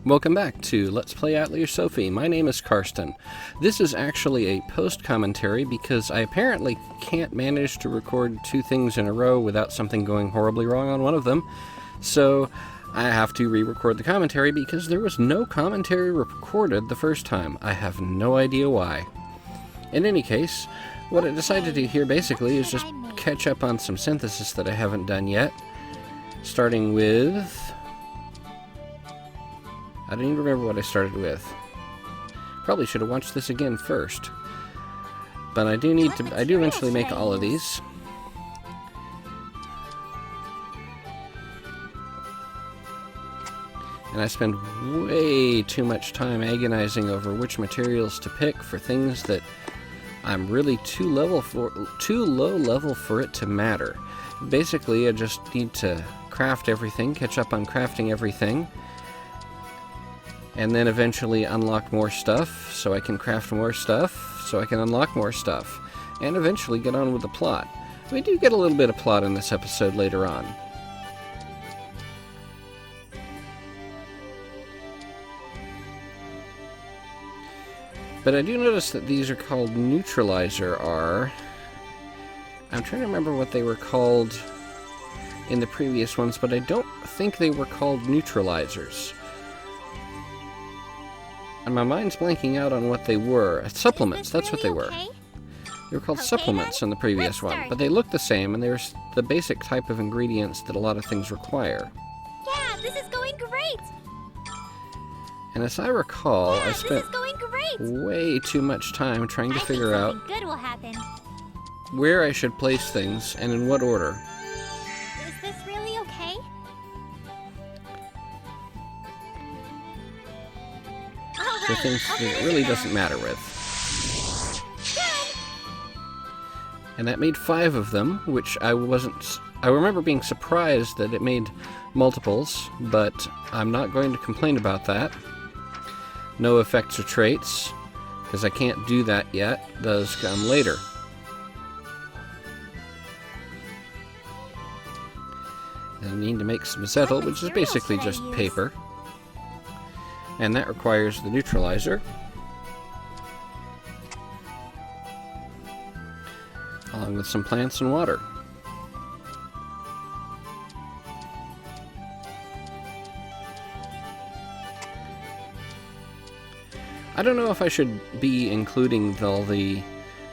Welcome back to Let's Play Atelier Sophie. My name is Karsten. This is actually a post-commentary because I apparently can't manage to record two things in a row without something going horribly wrong on one of them. So I have to re-record the commentary because there was no commentary recorded the first time. I have no idea why. In any case, what I decided to do here basically is just catch up on some synthesis that I haven't done yet. Starting with... I don't even remember what I started with. Probably should have watched this again first. But I do eventually make all of these. And I spend way too much time agonizing over which materials to pick for things that I'm really too low level for it to matter. Basically, I just need to craft everything, catch up on crafting everything, and then eventually unlock more stuff, so I can craft more stuff, so I can unlock more stuff, and eventually get on with the plot. We do get a little bit of plot in this episode later on. But I do notice that these are called neutralizer R. I'm trying to remember what they were called in the previous ones, but I don't think they were called neutralizers. And my mind's blanking out on what they were. Supplements, that's what they were. They were called supplements in the previous one, but they look the same, and they're the basic type of ingredients that a lot of things require. Yeah, this is going great! And as I recall, I spent way too much time trying to figure out where I should place things and in what order. Is this really okay? The things that it really doesn't matter with. And that made 5 of them, which I remember being surprised that it made multiples, but I'm not going to complain about that. No effects or traits, because I can't do that yet. Those come later. And I need to make some zettel, which is basically just paper. And that requires the neutralizer. Along with some plants and water. I don't know if I should be including all the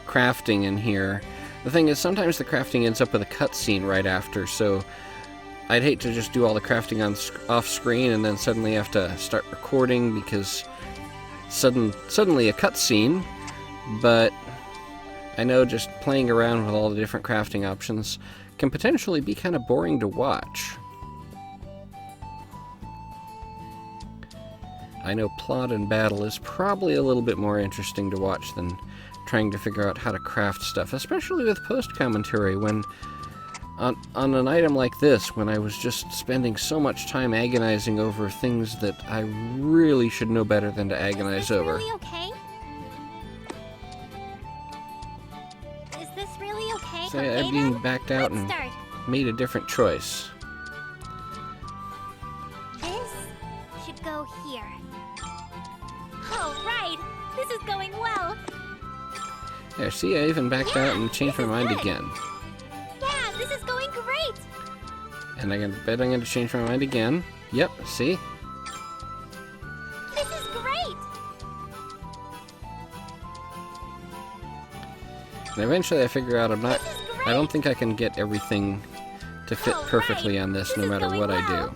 crafting in here. The thing is, sometimes the crafting ends up with a cutscene right after, so I'd hate to just do all the crafting off screen and then suddenly have to start recording because suddenly a cutscene. But I know just playing around with all the different crafting options can potentially be kind of boring to watch. I know plot and battle is probably a little bit more interesting to watch than trying to figure out how to craft stuff, especially with post-commentary when on an item like this, when I was just spending so much time agonizing over things that I really should know better than to agonize over. Is this really okay? Is this really okay? So I've been backed out and made a different choice. This should go here. Oh, right! This is going well! There, see, I even backed out and changed my mind again. Yeah, this is going great! And I bet I'm going to change my mind again. Yep, see? This is great! And eventually I figure out I don't think I can get everything to fit perfectly on this no matter what I do.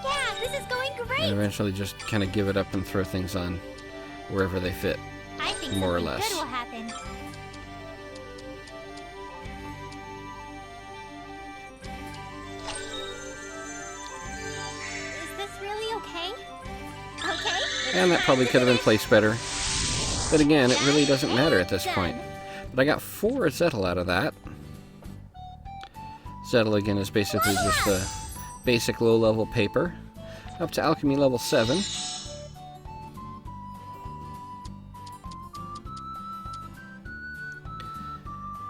Yeah, this is going great! And eventually just kind of give it up and throw things on wherever they fit, I think more or something less. good will happen. Is this really okay? Okay. And that probably could have been placed better. But again, it really doesn't matter at this point. But I got 4 zettel out of that. Zettel again is basically just the basic low-level paper. Up to alchemy level 7.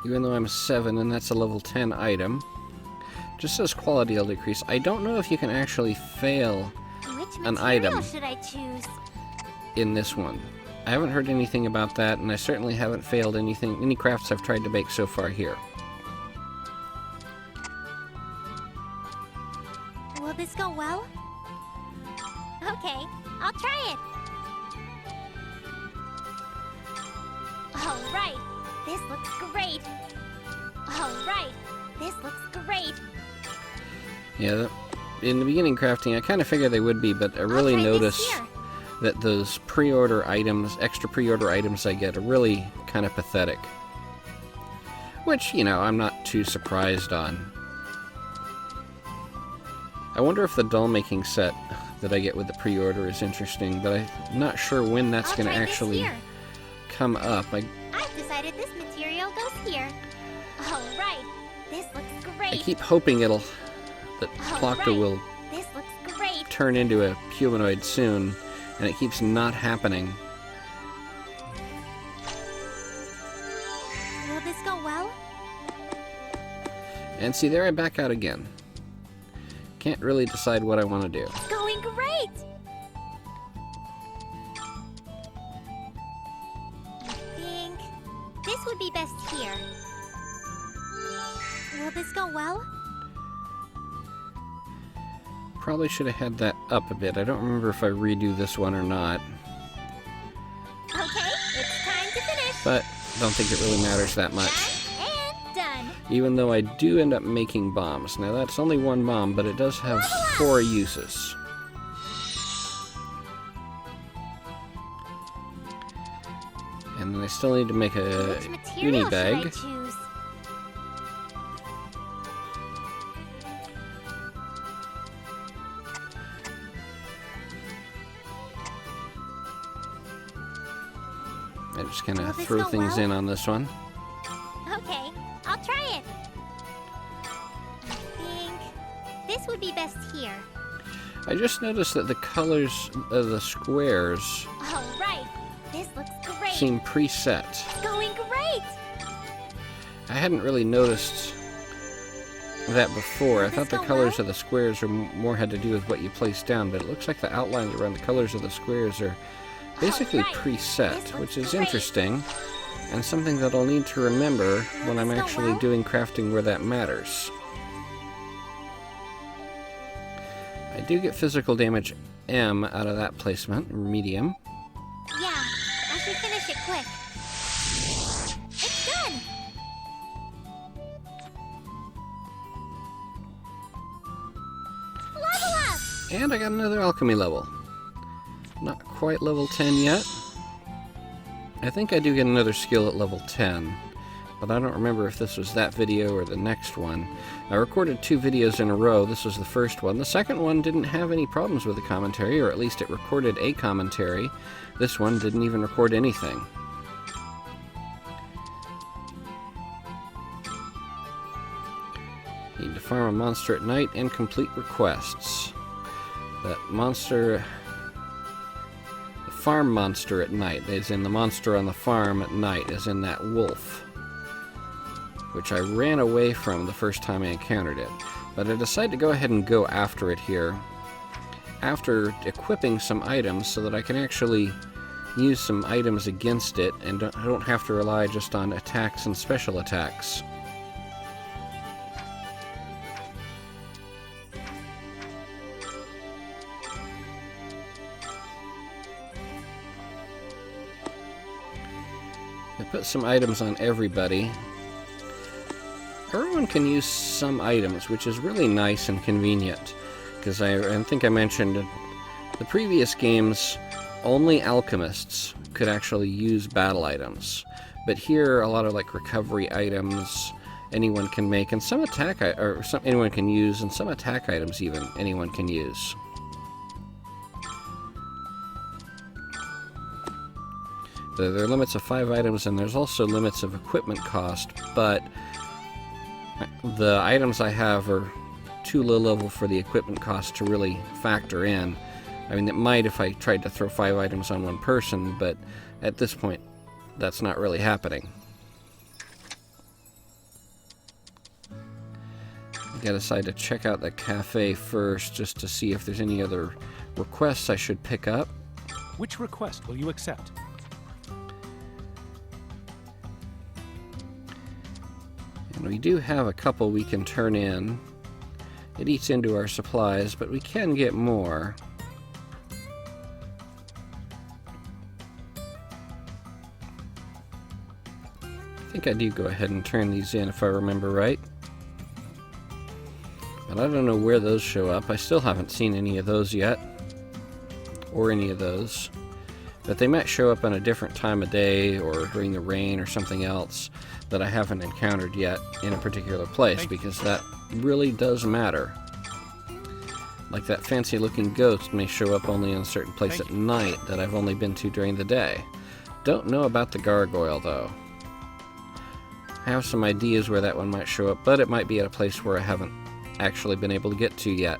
Even though I'm a 7 and that's a level 10 item. Just says quality will decrease. I don't know if you can actually fail Which an material item should I choose? in this one. I haven't heard anything about that, and I certainly haven't failed any crafts I've tried to make so far here. Will this go well? Okay, I'll try it. All right, this looks great. All right, this looks great. Yeah, in the beginning crafting, I kind of figured they would be, but I really I'll try notice this here. that those pre-order items, extra pre-order items I get are really kind of pathetic. Which, you know, I'm not too surprised on. I wonder if the doll making set that I get with the pre-order is interesting, but I'm not sure when that's I'll going to try this actually here. come up. I've decided this material goes here. All right, this looks great. I keep hoping that All Plachta right, will this looks great. turn into a humanoid soon, and it keeps not happening. Will this go well? And see, there I back out again. Can't really decide what I want to do. It's going great. I think this would be best here. Will this go well? Probably should have had that up a bit. I don't remember if I redo this one or not, Okay, it's time to finish. but don't think it really matters that much. Done and done. Even though I do end up making bombs. Now that's only one bomb, but it does have 4 uses. And then I still need to make a Which uni material should I bag. choose? I just kind Will of this throw go things well? in on this one. Okay, I'll try it. I think this would be best here. I just noticed that the colors of the squares All right, this looks great. seem preset. It's going great. I hadn't really noticed that before. I Does thought this the go colors well? of the squares are more had to do with what you place down, but it looks like the outlines around the colors of the squares are basically Alright, preset, this which looks is great. interesting, and something that I'll need to remember when I'm this go actually well? doing crafting where that matters. I do get physical damage M out of that placement, medium. Yeah, I should finish it quick. It's done. Level up. And I got another alchemy level. Not quite level 10 yet. I think I do get another skill at level 10, but I don't remember if this was that video or the next one. I recorded 2 videos in a row. This was the first one. The second one didn't have any problems with the commentary, or at least it recorded a commentary. This one didn't even record anything. Need to farm a monster at night and complete requests. That monster... The farm monster at night, as in the monster on the farm at night, as in that wolf, which I ran away from the first time I encountered it. But I decided to go ahead and go after it here, after equipping some items so that I can actually use some items against it, and I don't have to rely just on attacks and special attacks. I put some items on everybody. Everyone can use some items, which is really nice and convenient, because I think I mentioned in the previous games, only alchemists could actually use battle items. But here, a lot of like recovery items anyone can make, and some attack anyone can use, and some attack items even anyone can use. There are limits of 5 items, and there's also limits of equipment cost, but the items I have are too low level for the equipment cost to really factor in. I mean, it might if I tried to throw 5 items on one person, but at this point, that's not really happening. gotta decide to check out the cafe first just to see if there's any other requests I should pick up. Which request will you accept? And we do have a couple we can turn in. It eats into our supplies, but we can get more. I think I do go ahead and turn these in if I remember right. But I don't know where those show up. I still haven't seen any of those yet. Or any of those. But they might show up on a different time of day or during the rain or something else that I haven't encountered yet in a particular place, because that really does matter. Like that fancy looking ghost may show up only in a certain place at night that I've only been to during the day. Don't know about the gargoyle though. I have some ideas where that one might show up, but it might be at a place where I haven't actually been able to get to yet.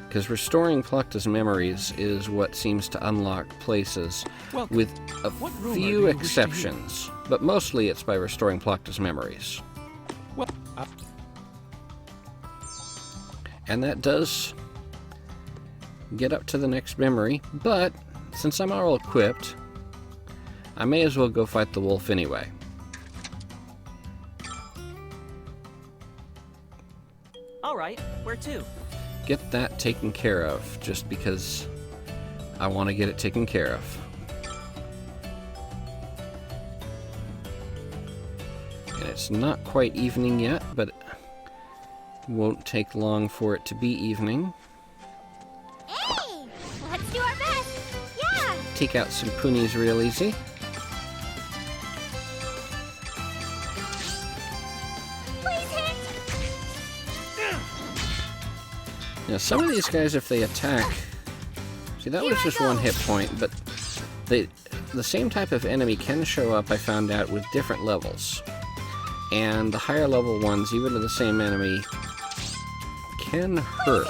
Because restoring Plachta's memories is what seems to unlock places, with a few exceptions, but mostly it's by restoring Plachta's memories. And that does get up to the next memory, but since I'm all equipped, I may as well go fight the wolf anyway. Alright, where to? Get that taken care of, just because I want to get it taken care of. And it's not quite evening yet, but it won't take long for it to be evening. Hey! Let's do our best! Yeah! Take out some ponies real easy. Now, some of these guys, if they attack... See, that was just one hit point, but the same type of enemy can show up, I found out, with different levels. And the higher level ones, even to the same enemy, can hurt.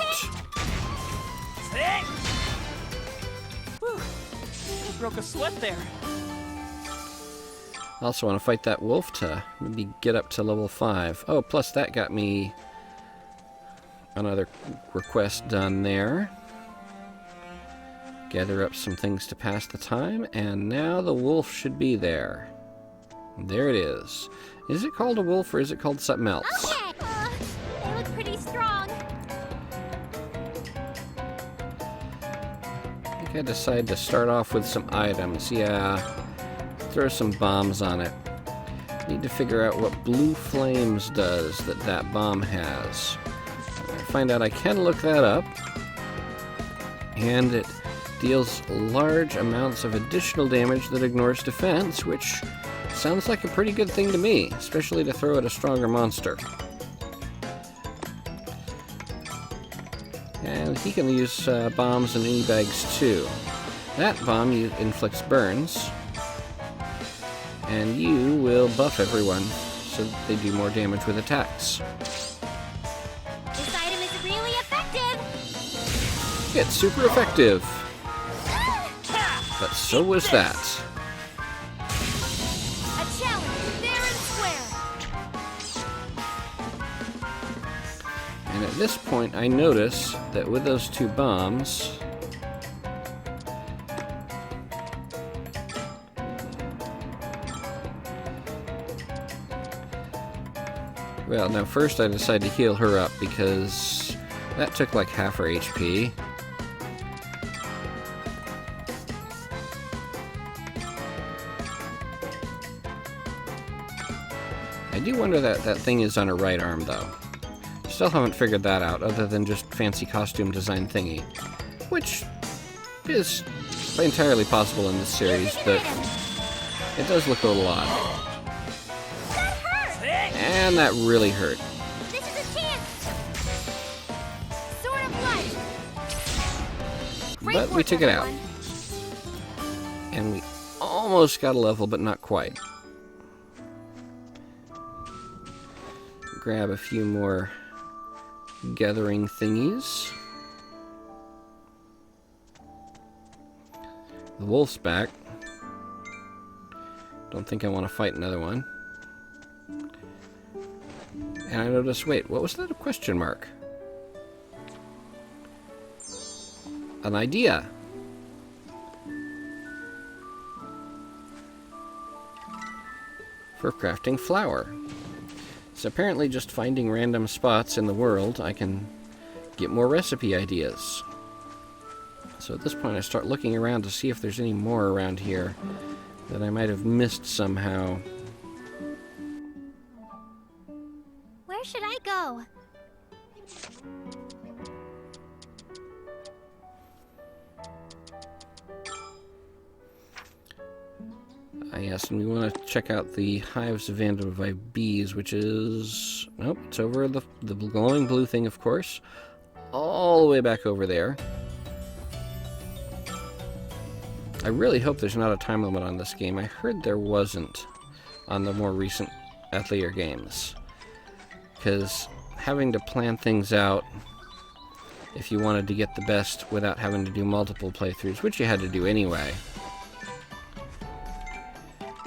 Whew. I broke a sweat there. I also want to fight that wolf to maybe get up to level 5. Oh, plus that got me another request done there. Gather up some things to pass the time, and now the wolf should be there. There it is. Is it called a wolf or is it called something else? Okay! They look pretty strong. I think I decided to start off with some items. Yeah, throw some bombs on it. Need to figure out what blue flames does that bomb has. Find out I can look that up, and it deals large amounts of additional damage that ignores defense, which sounds like a pretty good thing to me, especially to throw at a stronger monster. And he can use bombs and e-bags too. That bomb inflicts burns, and you will buff everyone so that they do more damage with attacks. It's super effective. But so was that. A challenge, fair and square. And at this point, I notice that with those two bombs, well, now first I decided to heal her up because that took like half her HP. I do wonder that thing is on her right arm, though. Still haven't figured that out, other than just fancy costume design thingy. Which is entirely possible in this series, but it does look a little odd. That hurt! And that really hurt. This is a chance! Sword of Light! Great But we work, took it out. everyone. And we almost got a level, but not quite. Grab a few more gathering thingies. The wolf's back. Don't think I want to fight another one. And I noticed, wait, what was that, a question mark? An idea. For crafting flour. So apparently just finding random spots in the world, I can get more recipe ideas. So at this point I start looking around to see if there's any more around here that I might have missed somehow. Where should I go? Yes, and we want to check out the hives abandoned by bees, which is... Nope, it's over the glowing blue thing, of course. All the way back over there. I really hope there's not a time limit on this game. I heard there wasn't on the more recent Atelier games. Because having to plan things out if you wanted to get the best without having to do multiple playthroughs, which you had to do anyway.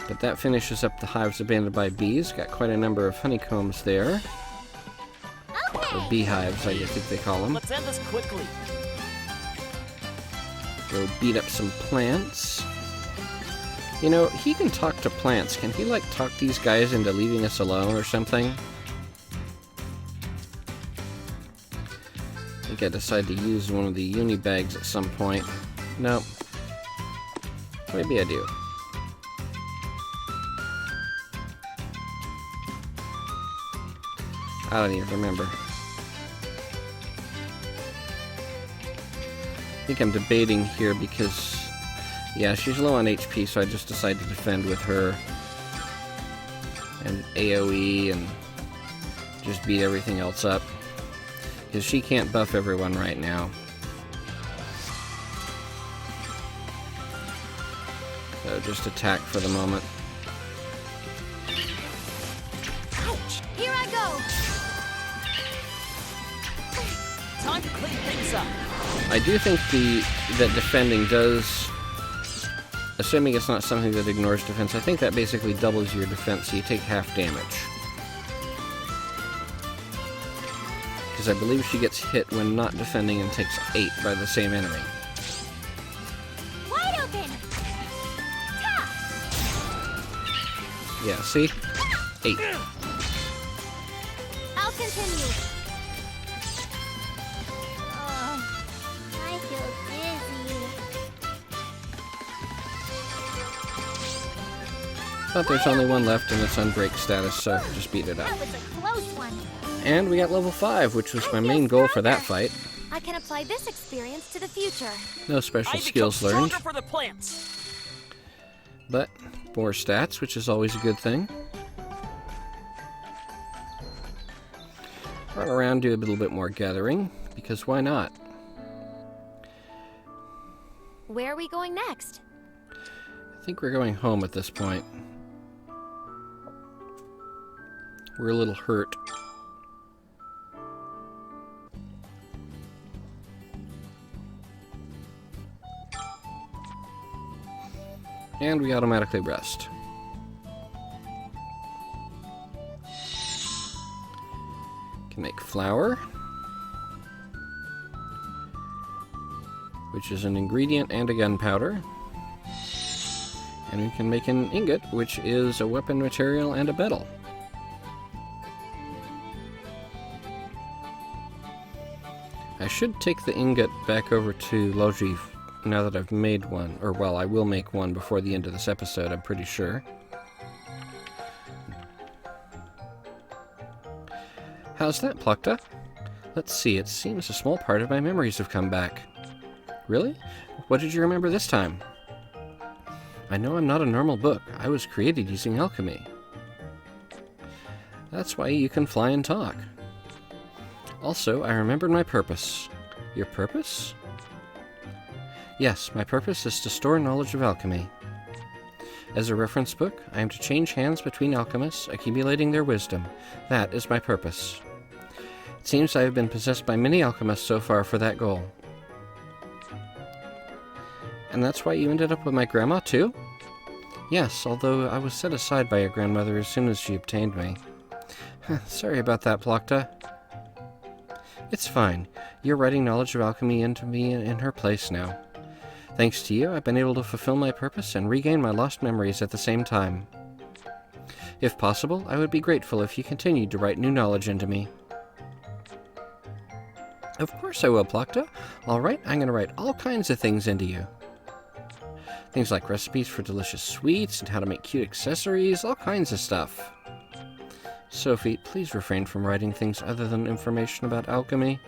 But that finishes up the hives abandoned by bees. Got quite a number of honeycombs there. Okay. Or beehives, I think they call them. Let's end this quickly. Go beat up some plants. You know, he can talk to plants. Can he, like, talk these guys into leaving us alone or something? I think I decide to use one of the uni bags at some point. Nope. Maybe I do. I don't even remember. I think I'm debating here because, yeah, she's low on HP, so I just decided to defend with her and AoE and just beat everything else up. Because she can't buff everyone right now. So just attack for the moment. Ouch! Here I go! Time to clean things up. I do think that defending does, assuming it's not something that ignores defense, I think that basically doubles your defense, so you take half damage. Because I believe she gets hit when not defending and takes 8 by the same enemy. Wide open! Ta! Yeah, see? 8. I'll continue. I feel dizzy. But there's only one left and it's unbreak status, so just beat it up. That was a close one. And we got level 5, which was my main goal for that fight. I can apply this experience to the future. No special I skills become learned, stronger for the plants. but more stats, which is always a good thing. Run around, do a little bit more gathering, because why not? Where are we going next? I think we're going home at this point. We're a little hurt. And we automatically rest. Can make flour, which is an ingredient and a gunpowder. And we can make an ingot, which is a weapon material and a metal. I should take the ingot back over to Logi now that I've made one. Or, well, I will make one before the end of this episode, I'm pretty sure. How's that, Plachta? Let's see, it seems a small part of my memories have come back. Really? What did you remember this time? I know I'm not a normal book. I was created using alchemy. That's why you can fly and talk. Also, I remembered my purpose. Your purpose? Yes, my purpose is to store knowledge of alchemy. As a reference book, I am to change hands between alchemists, accumulating their wisdom. That is my purpose. It seems I have been possessed by many alchemists so far for that goal. And that's why you ended up with my grandma, too? Yes, although I was set aside by your grandmother as soon as she obtained me. Sorry about that, Plachta. It's fine. You're writing knowledge of alchemy into me in her place now. Thanks to you, I've been able to fulfill my purpose and regain my lost memories at the same time. If possible, I would be grateful if you continued to write new knowledge into me. Of course I will, Plachta. All right, I'm going to write all kinds of things into you. Things like recipes for delicious sweets and how to make cute accessories, all kinds of stuff. Sophie, please refrain from writing things other than information about alchemy.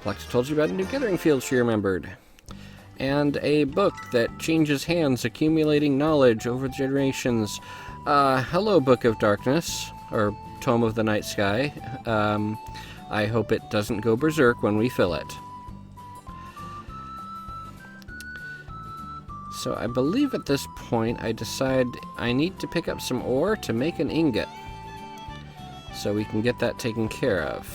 Plachta told you about a new gathering field she remembered. And a book that changes hands, accumulating knowledge over generations. Hello, Book of Darkness, or Tome of the Night Sky. I hope it doesn't go berserk when we fill it. So I believe at this point I decide I need to pick up some ore to make an ingot. So we can get that taken care of.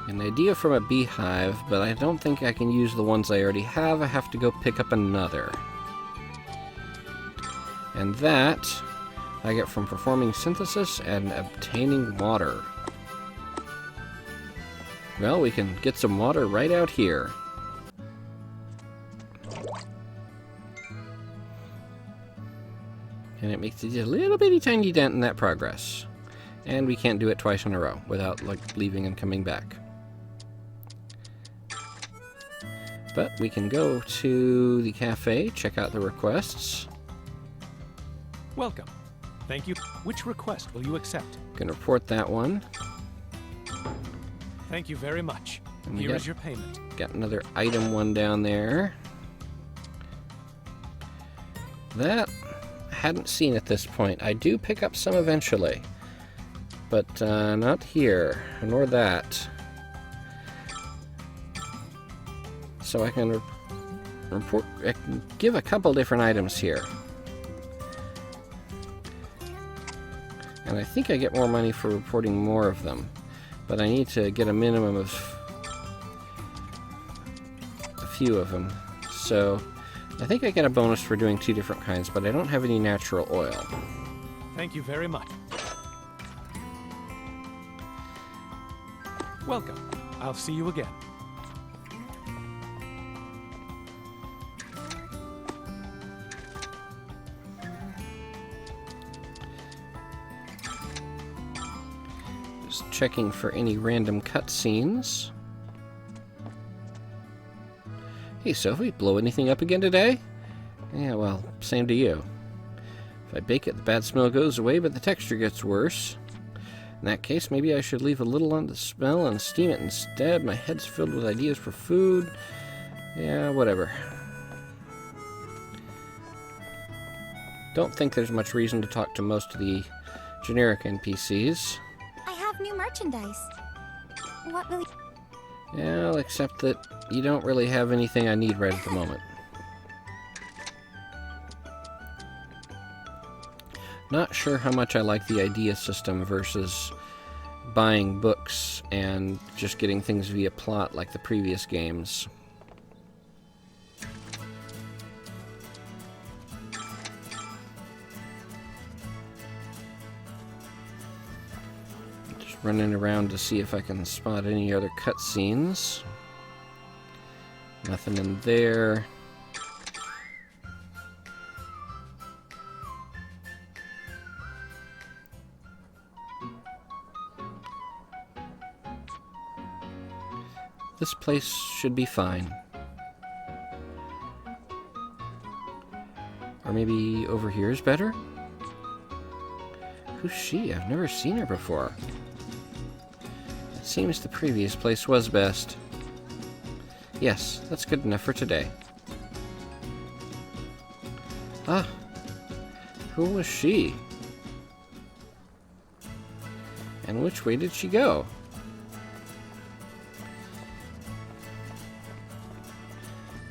An idea from a beehive, but I don't think I can use the ones I already have. I have to go pick up another. And that I get from performing synthesis and obtaining water. Well, we can get some water right out here. And it makes a little bitty tiny dent in that progress. And we can't do it twice in a row without, like, leaving and coming back. But we can go to the cafe, check out the requests. Welcome. Thank you. Which request will you accept? Can report that one. Thank you very much. And Here is your payment. Got another item one down there. That I hadn't seen at this point. I do pick up some eventually. But not here, nor that. So I can I can give a couple different items here. And I think I get more money for reporting more of them. But I need to get a minimum of a few of them. So I think I get a bonus for doing 2 different kinds, but I don't have any natural oil. Thank you very much. Welcome. I'll see you again. Just checking for any random cutscenes. Hey Sophie, blow anything up again today? Yeah, well, same to you. If I bake it, the bad smell goes away, but the texture gets worse. In that case, maybe I should leave a little on the smell and steam it instead. My head's filled with ideas for food. Yeah, whatever. Don't think there's much reason to talk to most of the generic NPCs. I have new merchandise. What will you... Yeah, except that you don't really have anything I need right at the moment. Not sure how much I like the idea system versus buying books and just getting things via plot like the previous games. Just running around to see if I can spot any other cutscenes. Nothing in there. This place should be fine. Or maybe over here is better? Who's she? I've never seen her before. It seems the previous place was best. Yes, that's good enough for today. Ah, who was she? And which way did she go?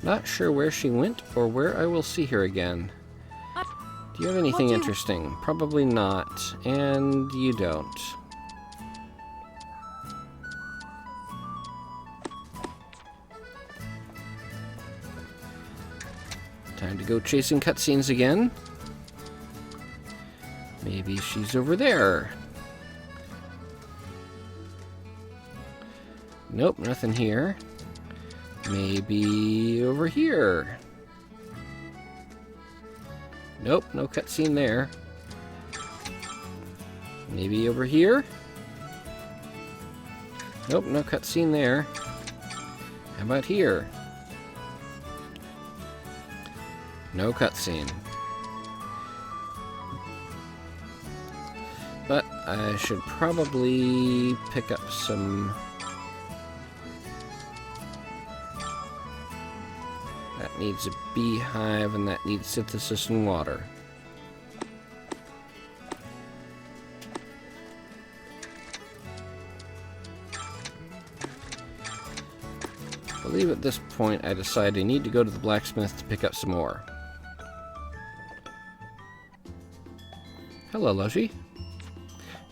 Not sure where she went or where I will see her again. Do you have anything interesting? Probably not. And you don't. Time to go chasing cutscenes again. Maybe she's over there. Nope, nothing here. Maybe over here. Nope, no cutscene there. Maybe over here? Nope, no cutscene there. How about here? No cutscene. But I should probably pick up some... That needs a beehive, and that needs synthesis and water. I believe at this point I decide I need to go to the blacksmith to pick up some ore. Hello, Logie.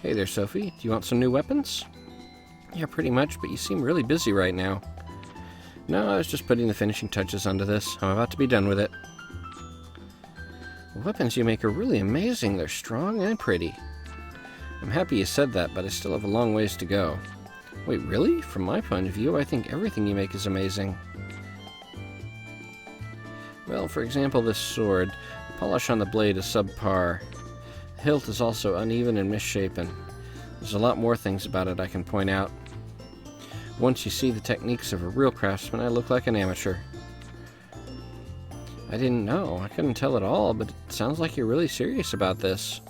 Hey there, Sophie. Do you want some new weapons? Yeah, pretty much, but you seem really busy right now. No, I was just putting the finishing touches onto this. I'm about to be done with it. The weapons you make are really amazing. They're strong and pretty. I'm happy you said that, but I still have a long ways to go. Wait, really? From my point of view, I think everything you make is amazing. Well, for example, this sword. The polish on the blade is subpar. The hilt is also uneven and misshapen. There's a lot more things about it I can point out. Once you see the techniques of a real craftsman, I look like an amateur. I didn't know. I couldn't tell at all, but it sounds like you're really serious about this.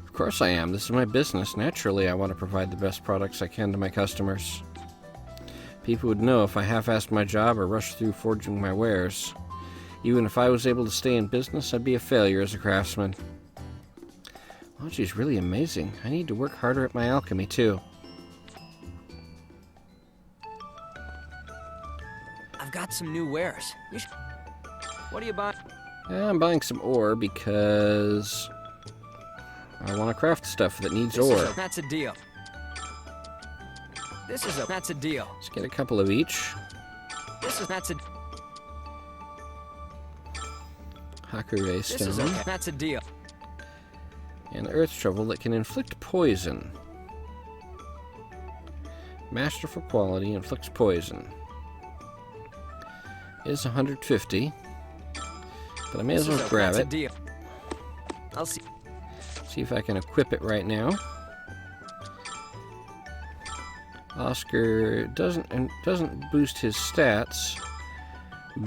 Of course I am. This is my business. Naturally, I want to provide the best products I can to my customers. People would know if I half-assed my job or rushed through forging my wares. Even if I was able to stay in business, I'd be a failure as a craftsman. Well, she's really amazing. I need to work harder at my alchemy, too. I've got some new wares. What are you buying? I'm buying some ore because I want to craft stuff that needs ore. That's a deal. That's a deal. Let's get a couple of each. That's a Hakurei stone. That's a deal. And earth shovel that can inflict poison. Masterful quality, inflicts poison. Is 150, but I may as well grab it. Deal. I'll see if I can equip it right now. Oscar doesn't boost his stats,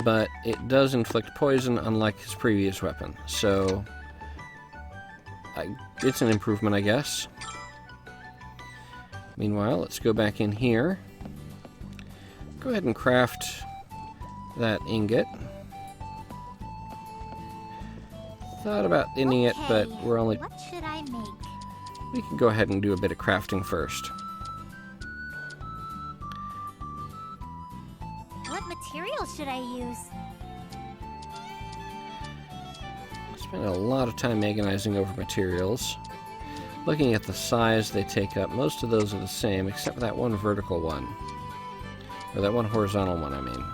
but it does inflict poison, unlike his previous weapon. So it's an improvement, I guess. Meanwhile, let's go back in here. Go ahead and craft that ingot. Thought about ending it, but we're only... What should I make? We can go ahead and do a bit of crafting first. What material should I use? Spend a lot of time agonizing over materials. Looking at the size they take up, most of those are the same, except for that one vertical one. Or that one horizontal one, I mean.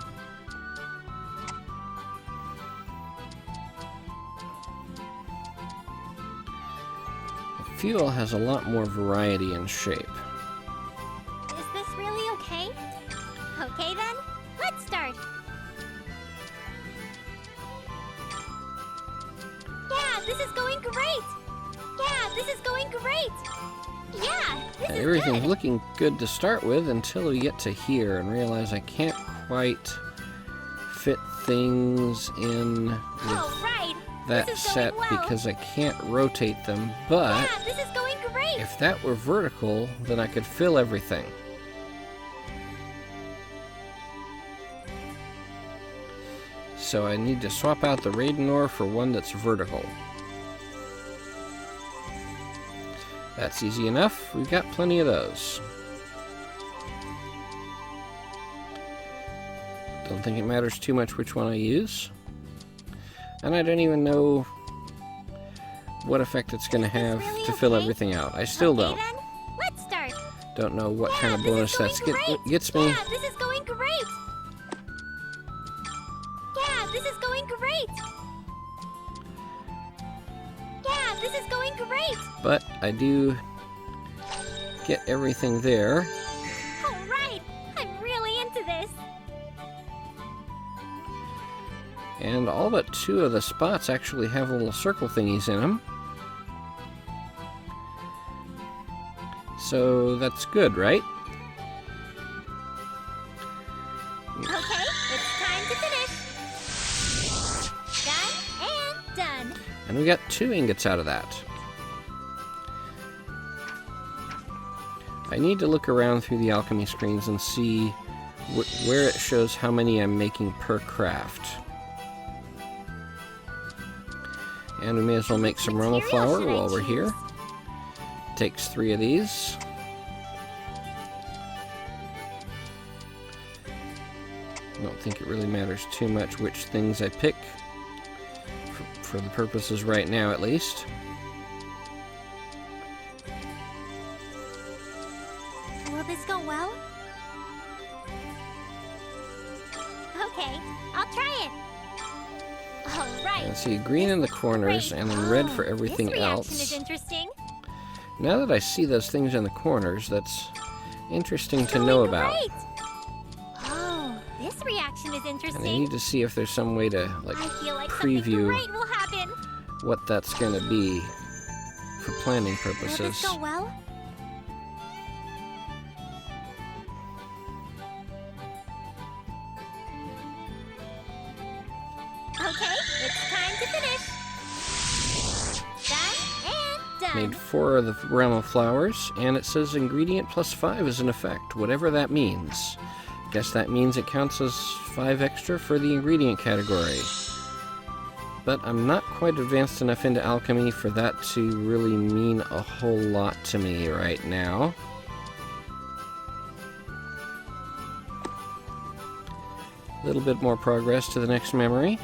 Fuel has a lot more variety in shape. Is this really okay? Okay then, let's start. Yeah, this is going great. Yeah, this is going great. Yeah, this is Everything's good. looking good to start with until we get to here and realize I can't quite fit things in with All right. that This is set going well. because I can't rotate them, but Yeah, this is going great. if that were vertical, then I could fill everything. So I need to swap out the Raiden ore for one that's vertical. That's easy enough. We've got plenty of those. Don't think it matters too much which one I use. And I don't even know what effect it's going to have really to fill okay? everything out. I still Okay don't. then, let's start. Don't know what kind of this is bonus going that's great. gets me. Yeah, this is going great. Yeah, This is going great! But I do get everything there. Alright! I'm really into this! And all but 2 of the spots actually have little circle thingies in them. So that's good, right? Okay, it's time to finish! Done and done! And we got 2 ingots out of that. I need to look around through the alchemy screens and see where it shows how many I'm making per craft. And we may as well make some Rummel flour while we're here. Takes 3 of these. I don't think it really matters too much which things I pick, for the purposes right now at least. Will this go well? Okay, I'll try it! Alright! And see, green in the corners and then red for everything this reaction else. is interesting. Now that I see those things in the corners, that's interesting to Going know about. great. Oh, this reaction is And I interesting. need to see if there's some way to I feel like preview something great will happen. what that's going to be for planning Will purposes. this go well? Okay, it's time to finish. Done and done. Made 4 of the Rummel flowers, and it says ingredient plus 5 is in effect, whatever that means. Guess that means it counts as 5 extra for the ingredient category. But I'm not quite advanced enough into alchemy for that to really mean a whole lot to me right now. A little bit more progress to the next memory.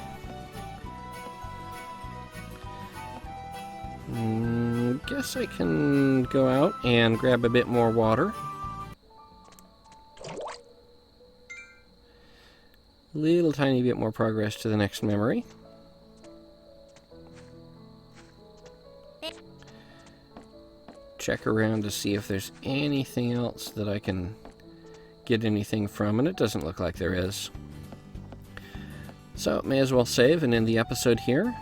Guess I can go out and grab a bit more water. Little tiny bit more progress to the next memory. Check around to see if there's anything else that I can get anything from, and it doesn't look like there is. So, may as well save and end the episode here.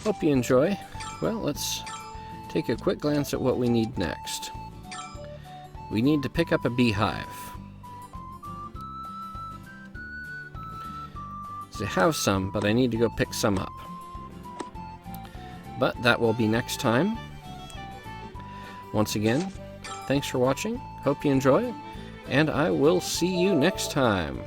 Hope you enjoy. Well, let's take a quick glance at what we need next. We need to pick up a beehive. So I have some, but I need to go pick some up. But that will be next time. Once again, thanks for watching. Hope you enjoy, and I will see you next time.